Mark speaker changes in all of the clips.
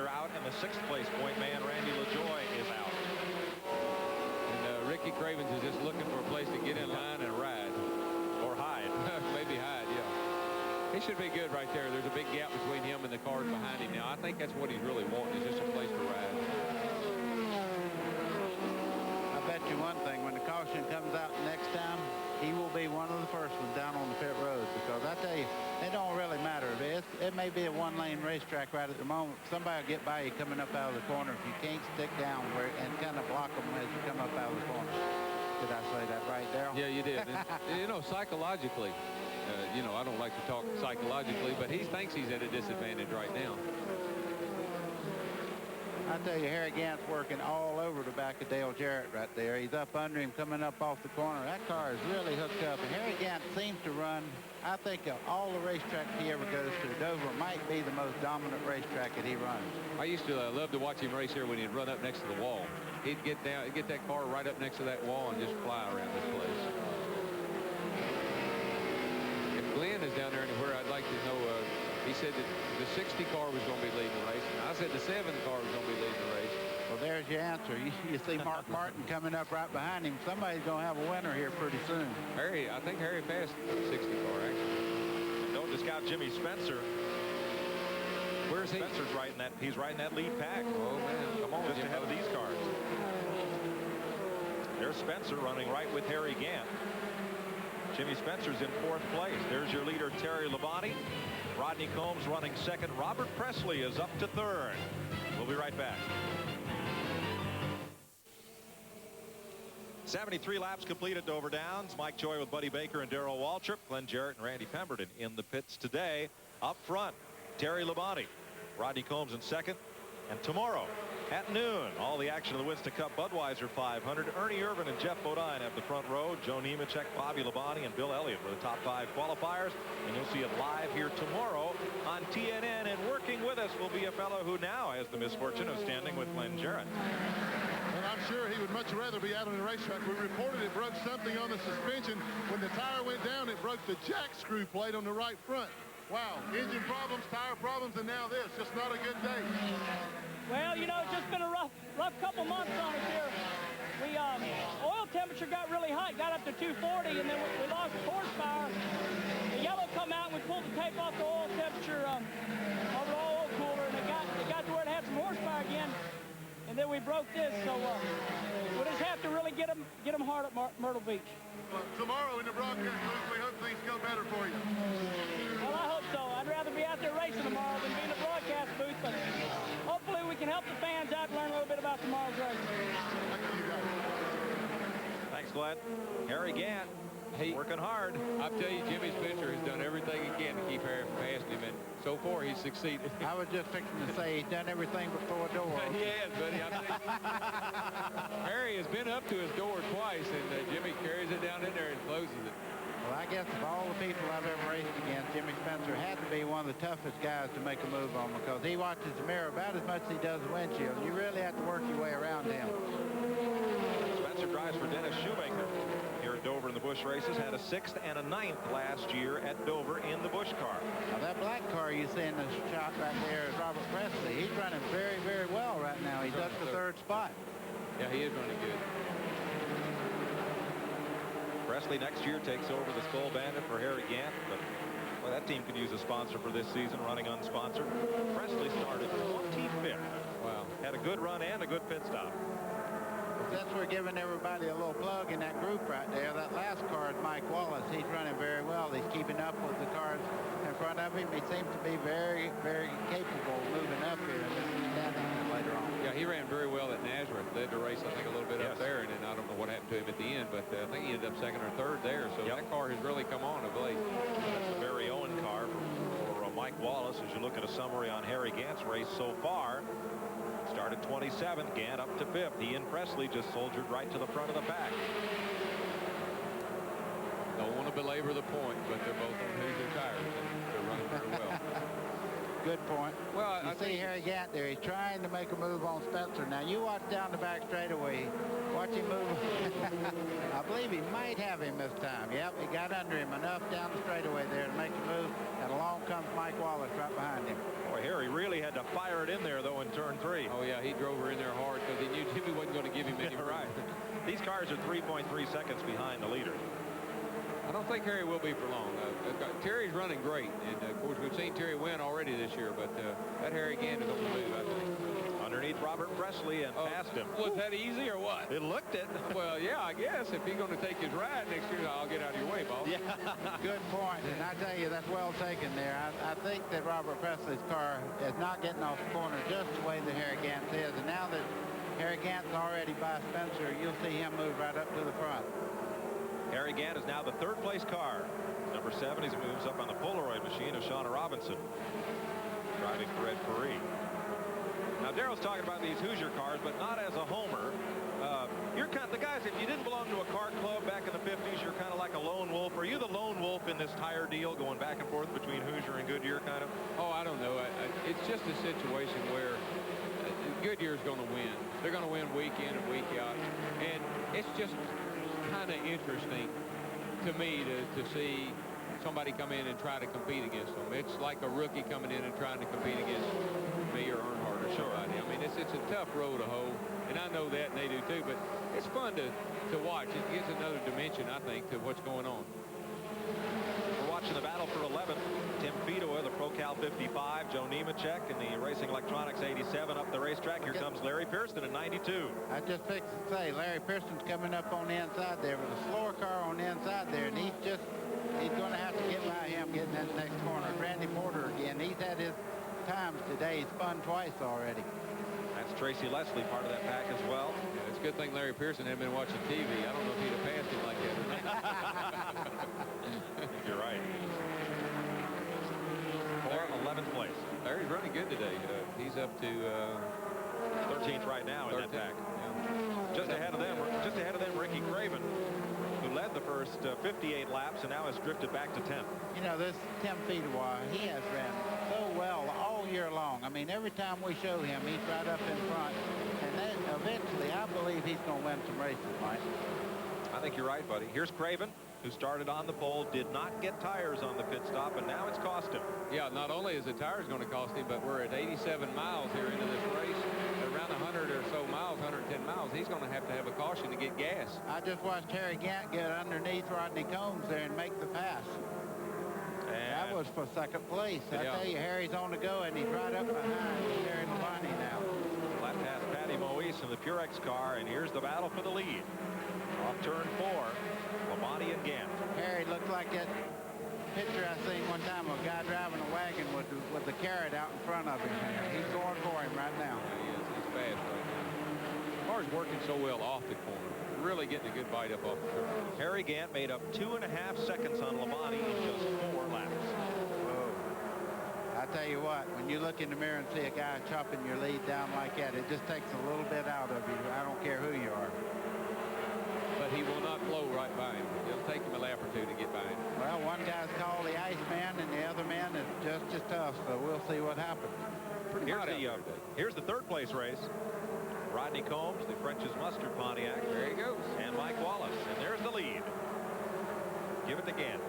Speaker 1: are out, and the 6th place point man, Randy LaJoy, is out.
Speaker 2: And Ricky Cravens is just looking for a place to get in line and ride.
Speaker 1: Or hide.
Speaker 2: Maybe hide, yeah. He should be good right there. There's a big gap between him and the cars behind him now. I think that's what he's really wanting, is just a place to ride.
Speaker 3: I bet you one thing, when the caution comes out next time, he will be one of the first ones down on the pit road, because I tell you, it don't really matter. It may be a one-lane racetrack right at the moment. Somebody will get by you coming up out of the corner if you can't stick down and kind of block them as you come up out of the corner. Did I say that right, Darrell?
Speaker 2: Yeah, you did. And, you know, psychologically, you know, I don't like to talk psychologically, but he thinks he's at a disadvantage right now.
Speaker 3: I tell you, Harry Gant's working all over the back of Dale Jarrett right there. He's up under him, coming up off the corner. That car is really hooked up. And Harry Gant seems to run, I think, of all the racetracks he ever goes to, Dover might be the most dominant racetrack that he runs.
Speaker 2: I used to love to watch him race here when he'd run up next to the wall. He'd get down, get that car right up next to that wall and just fly around this place. If Glenn is down there anywhere, I'd like to know, he said that the 60 car was going to be leading the race, and I said the 7 car was going to be leading the race.
Speaker 3: Well, there's your answer. You see Mark Martin coming up right behind him. Somebody's going to have a winner here pretty soon.
Speaker 2: I think Harry passed the 60 car, actually.
Speaker 1: And don't discount Jimmy Spencer.
Speaker 2: Where's he?
Speaker 1: Spencer's riding that. He's riding that lead pack.
Speaker 2: Oh, man. Come on.
Speaker 1: Just ahead of these cars. There's Spencer running right with Harry Gant. Jimmy Spencer's in 4th place. There's your leader, Terry Labonte. Rodney Combs running 2nd. Robert Presley is up to 3rd. We'll be right back. 73 laps complete at Dover Downs. Mike Joy with Buddy Baker and Darrell Waltrip. Glenn Jarrett and Randy Pemberton in the pits today. Up front, Terry Labonte. Rodney Combs in 2nd. And tomorrow at noon, all the action of the Winston Cup Budweiser 500. Ernie Irvin and Jeff Bodine have the front row. Joe Nemechek, Bobby Labonte, and Bill Elliott were the top 5 qualifiers. And you'll see it live here tomorrow on TNN. And working with us will be a fellow who now has the misfortune of standing with Glenn Jarrett.
Speaker 4: And I'm sure he would much rather be out on the racetrack. We reported it broke something on the suspension. When the tire went down, it broke the jack screw plate on the right front. Wow, engine problems, tire problems, and now this. Just not a good day.
Speaker 5: Well, you know, it's just been a rough couple months on us here. We oil temperature got really hot, got up to 240, and then we lost horsepower. The yellow come out, and we pulled the tape off the oil temperature over the oil cooler, and it got to where it had some horsepower again. And then we broke this, so we'll just have to really get them hard at Myrtle Beach.
Speaker 4: Well, tomorrow in the broadcast booth, we hope things go better for you.
Speaker 5: Well, I hope so. I'd rather be out there racing tomorrow than be in the broadcast booth, but hopefully we can help the fans out and learn a little bit about tomorrow's race.
Speaker 1: Thanks, Glenn. Harry Gant, working hard.
Speaker 2: I tell you, Jimmy Spencer has done everything he can to keep Harry from passing him, and so far he's succeeded.
Speaker 3: I was just fixing to say he's done everything before the door.
Speaker 2: He has, buddy. Harry has been up to his door twice, and Jimmy carries it down in there and closes it.
Speaker 3: Well, I guess of all the people I've ever raced against, Jimmy Spencer had to be one of the toughest guys to make a move on, because he watches the mirror about as much as he does the windshield. You really have to work your way around him.
Speaker 1: Spencer drives for Dennis Shoemaker here at Dover in the Busch races. Had a 6th and a 9th last year at Dover in the Busch car.
Speaker 3: Now that black car you see in the shot right there is Robert Presley. He's running very, very well right now. He's up to 3rd spot.
Speaker 2: Yeah, he is running good.
Speaker 1: Presley next year takes over the Skull Bandit for Harry Gant, but well, that team could use a sponsor for this season, running unsponsored. Presley started 25th.
Speaker 2: Wow.
Speaker 1: Had a good run and a good pit stop.
Speaker 3: Since we're giving everybody a little plug in that group right there, that last car is Mike Wallace. He's running very well. He's keeping up with the cars in front of him. He seems to be very, very capable of moving up here and standing later on.
Speaker 2: Yeah, he ran very well at Nazareth. Led the race, I think, a little bit up there, and then I don't know what happened to him at the end, but I think he ended up 2nd or 3rd there. So that car has really come on of late.
Speaker 1: That's the Barry Owen car for Mike Wallace. As you look at a summary on Harry Gant's race so far, started 27th, Gant up to 5th. He and Presley just soldiered right to the front of the pack.
Speaker 2: Don't want to belabor the point, but they're both on Hoosier tires, and they're running very well.
Speaker 3: Good point.
Speaker 2: Well,
Speaker 3: you see Harry Gant there. He's trying to make a move on Spencer. Now, you watch down the back straightaway. Watch him move. I believe he might have him this time. Yep, he got under him enough down the straightaway there to make the move. And along comes Mike Wallace right behind him.
Speaker 1: Boy, Harry really had to fire it in there, though, in turn 3.
Speaker 2: Oh, yeah, he drove her in there hard because he knew Jimmy wasn't going to give him any room.
Speaker 1: Right. These cars are 3.3 seconds behind the leader.
Speaker 2: I don't think Harry will be for long. Terry's running great, and of course we've seen Terry win already this year, but that Harry Gant is on the move, I think.
Speaker 1: Underneath Robert Presley and past him.
Speaker 2: Was that easy or what?
Speaker 1: It looked it.
Speaker 2: Well, yeah, I guess if he's going to take his ride next year, I'll get out of your way, boss.
Speaker 1: Yeah.
Speaker 3: Good point, and I tell you, that's well taken there. I think that Robert Presley's car is not getting off the corner just the way that Harry Gant's is, and now that Harry Gant's already by Spencer, you'll see him move right up to the front. Harry
Speaker 1: Gant is now the third-place car. Number 7, he moves up on the Polaroid machine of Shauna Robinson, driving for Ed Ferree. Now, Darrell's talking about these Hoosier cars, but not as a homer. You're kind of the guys, if you didn't belong to a car club back in the 50s, you're kind of like a lone wolf. Are you the lone wolf in this tire deal going back and forth between Hoosier and Goodyear, kind of?
Speaker 2: Oh, I don't know. It's just a situation where Goodyear's going to win. They're going to win week in and week out. And it's just kind of interesting to me to see somebody come in and try to compete against them. It's like a rookie coming in and trying to compete against me or Earnhardt or somebody. I mean, it's a tough road to hoe, and I know that, and they do too, but it's fun to watch. It gives another dimension, I think, to what's going on.
Speaker 1: We're watching the battle for 11th. Tim Fedowa, the Pro-Cal 55, Joe Nemechek in the Racing Electronics 87 up the racetrack. Here comes Larry Pearson in 92.
Speaker 3: I just fixed to say, Larry Pearson's coming up on the inside there with a slower car on the inside there, and he's going to have to get by him getting that next corner. Randy Porter again, he's had his times today. He's spun twice already.
Speaker 1: That's Tracy Leslie, part of that pack as well.
Speaker 2: Yeah, it's a good thing Larry Pearson hadn't been watching TV. I don't know if he'd have passed him like that or not.
Speaker 1: You're right. 11th place.
Speaker 2: Larry's running good today. He's up to
Speaker 1: 13th right now in that pack.
Speaker 2: Yeah.
Speaker 1: Just ahead of them, Ricky Craven, who led the first 58 laps and now has drifted back to 10th.
Speaker 3: You know, this Tim Fedowa, he has ran so well all year long. I mean, every time we show him, he's right up in front. And then eventually, I believe he's going to win some races, Mike.
Speaker 1: I think you're right, buddy. Here's Craven, who started on the pole, did not get tires on the pit stop, and now it's cost him.
Speaker 2: Yeah, not only is the tires going to cost him, but we're at 87 miles here into this race. At around 100 or so miles, 110 miles, he's going to have a caution to get gas.
Speaker 3: I just watched Harry Gant get underneath Rodney Combs there and make the pass. And that was for second place. I tell you, Harry's on the go, and he's right up behind Terry Labonte now.
Speaker 1: Lap past Patty Moise in the Purex car, and here's the battle for the lead. Off turn 4, Labonte and Gant.
Speaker 3: Harry looked like that picture I seen one time of a guy driving a wagon with the carrot out in front of him. He's going for him right now.
Speaker 2: Yeah, he is. He's fast right now. The car's working so well off the corner. Really getting a good bite up off the turn.
Speaker 1: Harry Gant made up 2.5 seconds on Labonte in just 4 laps.
Speaker 3: Whoa. I tell you what, when you look in the mirror and see a guy chopping your lead down like that, it just takes a little bit out of you. I don't care who you are.
Speaker 2: But he will not blow right by him. It'll take him a lap or two to get by him.
Speaker 3: Well, one guy's called the Iceman, and the other man is just as tough, so we'll see what happens.
Speaker 1: Here's the third place race. Rodney Combs, the French's Mustard Pontiac.
Speaker 2: There he goes.
Speaker 1: And Mike Wallace. And there's the lead. Give it to Gant.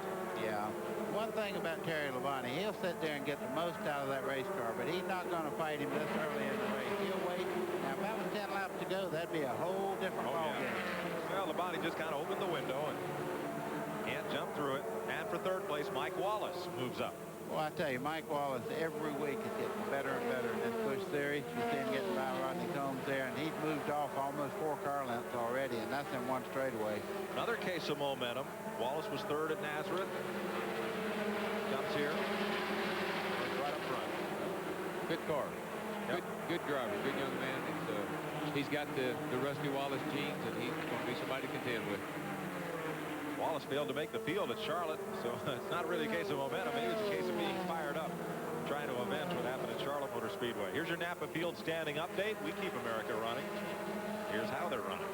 Speaker 3: Yeah. One thing about Terry Labonte, he'll sit there and get the most out of that race car, but he's not going to fight him this early in the race. He'll wait. Now, if that was 10 laps to go, that'd be a whole different ballgame.
Speaker 1: Well, Labonte just kind of opened the window and Gant jumped through it. And for third place, Mike Wallace moves up.
Speaker 3: Well, I tell you, Mike Wallace every week is getting better and better in this Busch series. You see him getting by Rodney Combs there, and he's moved off almost 4 car lengths already, and that's in one straightaway.
Speaker 1: Another case of momentum. Wallace was third at Nazareth. Jumps here. Right up front.
Speaker 2: Good car.
Speaker 1: Yep.
Speaker 2: Good driver. Good young man. He's got the Rusty Wallace genes, and he's going to be somebody to contend with.
Speaker 1: Wallace failed to make the field at Charlotte, so it's not really a case of momentum. Maybe it's a case of being fired up, trying to avenge what happened at Charlotte Motor Speedway. Here's your Napa Field standing update. We keep America running. Here's how they're running.